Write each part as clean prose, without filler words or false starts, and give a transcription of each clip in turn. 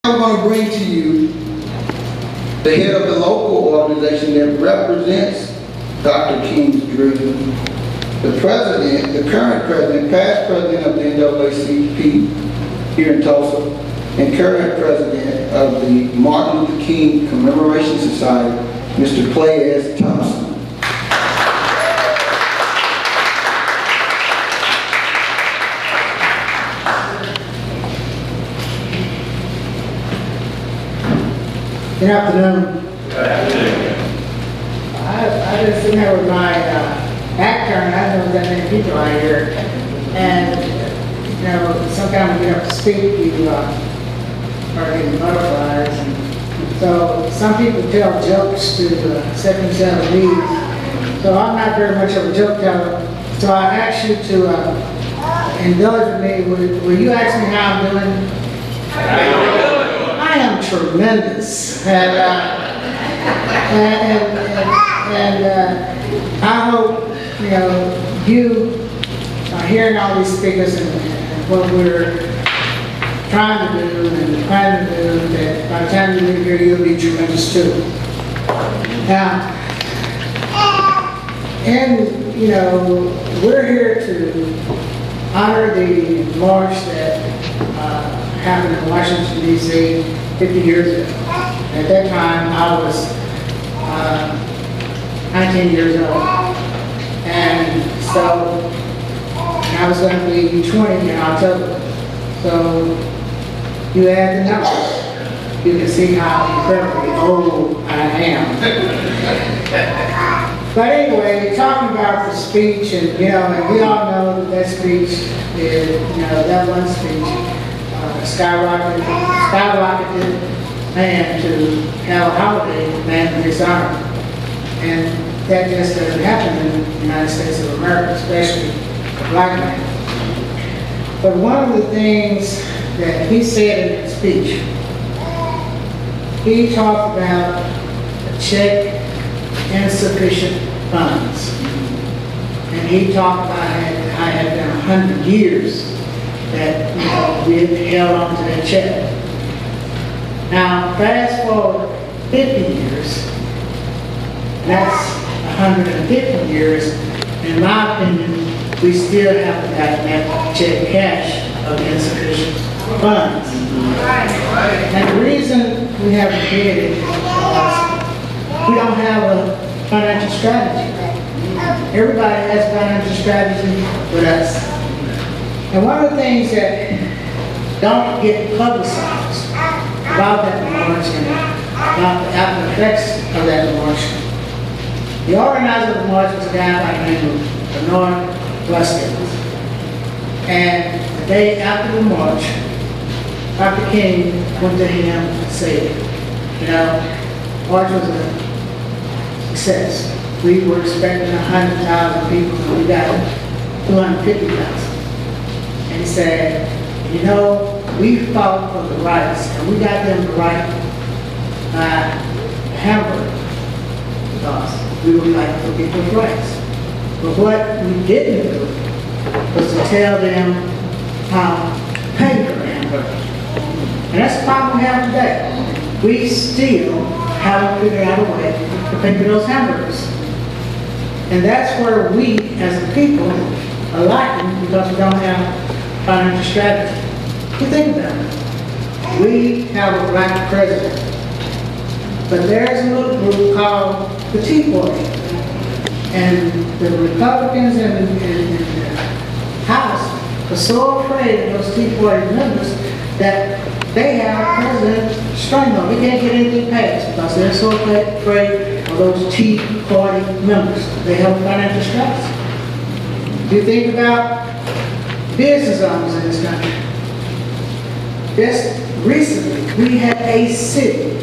I'm going to bring to you the head of the local organization that represents Dr. King's dream, the president, the current president, past president of the NAACP here in Tulsa, and current president of the Martin Luther King Commemoration Society, Mr. Pleas Thompson. Good afternoon. Good afternoon. I just sitting here with my back turned. I don't know that many people out here, and you know, sometimes we get up to speak, you are getting butterflies, and so some people tell jokes to set themselves at ease. So I'm not very much of a joke teller. So I ask you to indulge with me. Will you ask me how I'm doing? How you doing? I am tremendous, and I hope you are hearing all these speakers and what we're trying to do and planning to do. That by the time you leave here, you'll be tremendous too. Now, and we're here to honor the march that happened in Washington, D.C. 50 years ago. At that time, I was 19 years old. And so, I was going to be 20 in October. So, you add the numbers. You can see how incredibly old I am. But anyway, talking about the speech, and and we all know that speech is, that one speech, skyrocketed man to have a holiday, man to dishonor. And that just doesn't happen in the United States of America, especially a black man. But one of the things that he said in that speech, he talked about a check insufficient funds. And he talked about how it had been 100 years that we had held on to that check. Now, fast forward 50 years, that's 150 years. In my opinion, we still haven't gotten that check cash of insufficient funds. And the reason we haven't did it is because we don't have a financial strategy. Everybody has a financial strategy with us. And one of the things that don't get publicized about that march and about the after effects of that march, the organizer of the march was a guy by the name of Bernard Westfield. And the day after the march, Dr. King went to him and said, the march was a success. We were expecting 100,000 people, and we got 250,000. And he said, we fought for the rights, and we got them the right hamburger because we were fighting for people's rights. But what we didn't do was to tell them how to pay for the hamburgers. And that's the problem we have today. We still haven't figured out a way to pay for those hamburgers. And that's where we, as a people, are lacking because we don't have financial strategy. You think about it. We have a black president, but there's a little group called the Tea Party. And the Republicans in the House are so afraid of those Tea Party members that they have President strangled. They can't get anything passed because they're so afraid of those Tea Party members. They have a financial strategy. Do you think about business owners in this country? Just recently, we had a city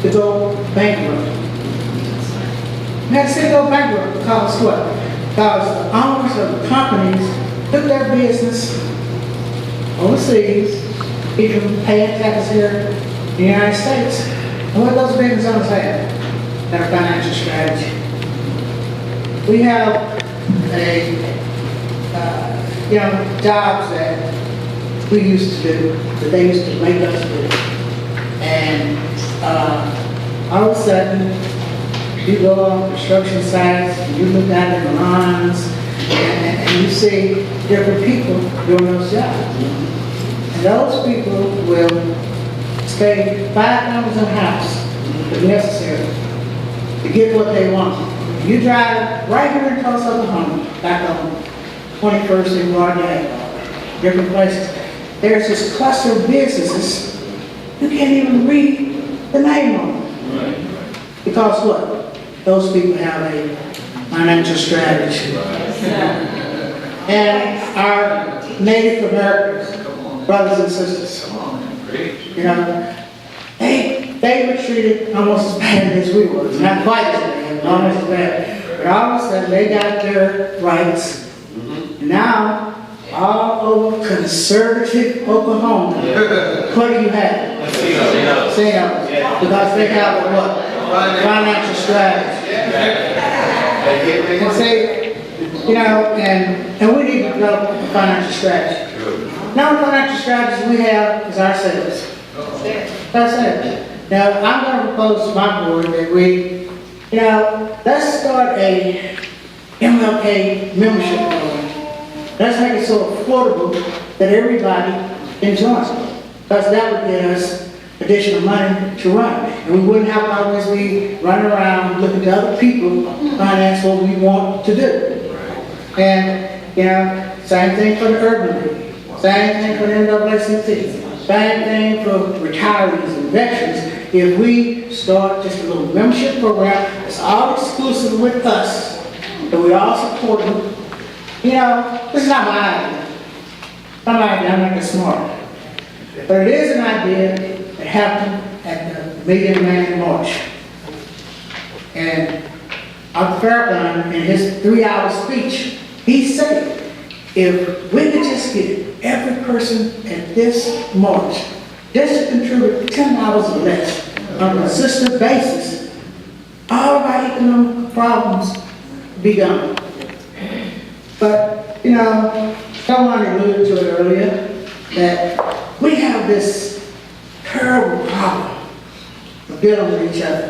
to go bankrupt. We had a city go bankrupt because what? Because the owners of the companies took their business overseas, even paying taxes here in the United States. And what those business owners have? Have a financial strategy. We have jobs that we used to do, that they used to make us do. all of a sudden, you go on construction sites, and you look out at the lines, and you see different people doing those jobs. And those people will spend $5 a house if necessary to get what they want. You drive right here in Tulsa, Oklahoma, back on 21st and Gardner, different places. There's this cluster of businesses, you can't even read the name of them. Because what? Those people have a financial strategy. And our Native Americans, brothers and sisters, you know, they were treated almost as bad as we were. Not quite as bad, almost as bad. But all of a sudden, they got their rights. Now, all over conservative Oklahoma, what do you have? Casinos. Because they have a what? Financial strategy. And say, you know, and we need to develop a financial strategy. Now the financial strategy we have is ourselves. Ourselves. Now I'm going to propose to my board that we, you know, let's start a MLK membership program. Let's make it so affordable that everybody can join. Because that would get us additional money to run. And we wouldn't have to always be running around looking to other people finance what we want to do. And, you know, same thing for the Urban League. Same thing for the NAACP. Same thing for retirees and veterans. If we start just a little membership program, it's all exclusive with us, and we all support them. You know, this is not my idea. It's not my idea, I'm not that smart. But it is an idea that happened at the meeting man in March. And Dr. Fairbairn, in his 3-hour speech, he said, if we could just get every person at this march just to contribute $10 or less on a consistent basis, all of our economic problems be gone. But, you know, someone alluded to it earlier, that we have this terrible problem of dealing with each other.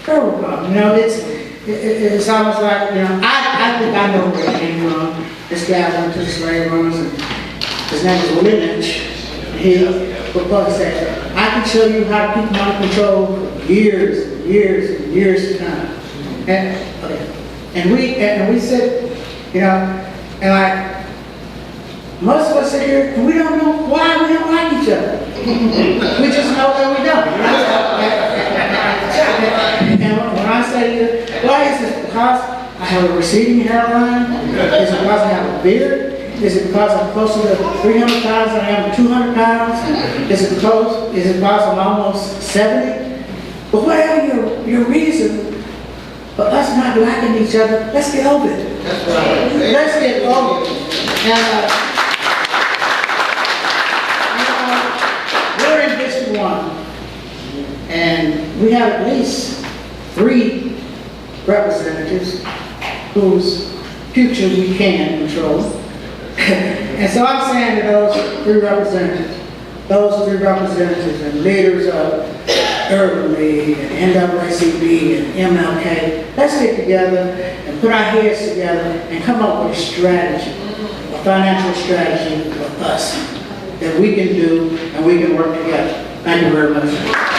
Terrible problem. You know, it's almost like, you know, I think I know where it came from. This guy went to the slave owners, and his name is Willie Lynch. He proposed that I can show you how to keep them under control for years and years and years to come. And we said, you know, and like most of us sit here and we don't know why we don't like each other. We just know that we don't. And when I say, why is this? Because I have a receding hairline? Is it because I have a beard? Is it because I'm closer to 300 pounds than I am to 200 pounds? Is it because I'm almost 70? But whatever your reason for us not liking each other, let's get over it. Let's get over it. And we're in District 1, and we have at least 3 representatives whose future we can control. And so I'm saying to those 3 representatives and leaders of Urban League and NAACP and MLK, let's get together and put our heads together and come up with a strategy, a financial strategy for us that we can do and we can work together. Thank you very much.